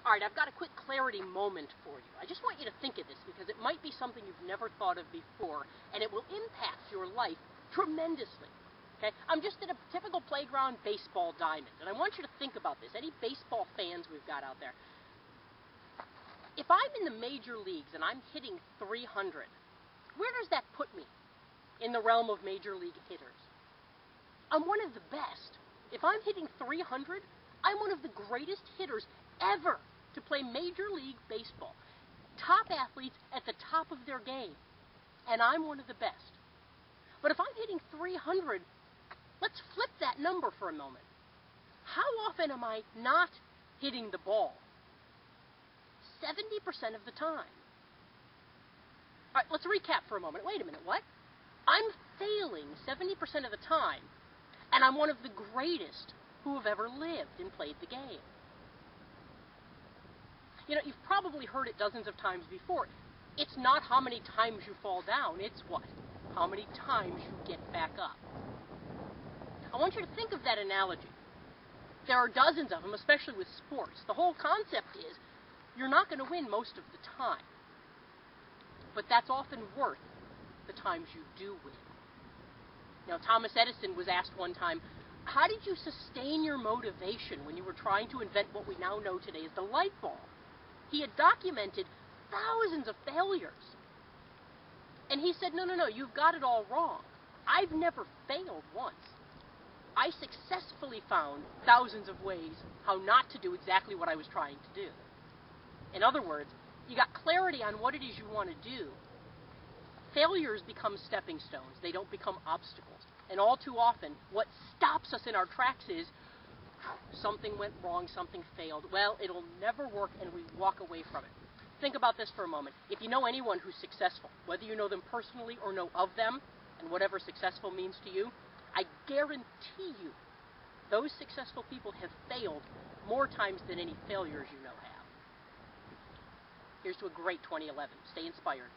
All right, I've got a quick clarity moment for you. I just want you to think of this because it might be something you've never thought of before, and it will impact your life tremendously. Okay? I'm just at a typical playground baseball diamond, and I want you to think about this. Any baseball fans we've got out there? If I'm in the major leagues and I'm hitting 300, where does that put me in the realm of major league hitters? I'm one of the best. If I'm hitting 300, I'm one of the greatest hitters ever to play Major League Baseball. Top athletes at the top of their game, and I'm one of the best. But if I'm hitting 300, let's flip that number for a moment. How often am I not hitting the ball? 70% of the time. All right, let's recap for a moment. Wait a minute, what? I'm failing 70% of the time, and I'm one of the greatest who have ever lived and played the game. You know, you've probably heard it dozens of times before. It's not how many times you fall down, it's what? How many times you get back up. I want you to think of that analogy. There are dozens of them, especially with sports. The whole concept is you're not going to win most of the time. But that's often worth the times you do win. Now, Thomas Edison was asked one time, how did you sustain your motivation when you were trying to invent what we now know today as the light bulb? He had documented thousands of failures. And he said, no, you've got it all wrong. I've never failed once. I successfully found thousands of ways how not to do exactly what I was trying to do. In other words, you got clarity on what it is you want to do. Failures become stepping stones. They don't become obstacles. And all too often, what stops us in our tracks is, something went wrong, something failed. Well, it'll never work, and we walk away from it. Think about this for a moment. If you know anyone who's successful, whether you know them personally or know of them, and whatever successful means to you, I guarantee you, those successful people have failed more times than any failures you know have. Here's to a great 2011. Stay inspired.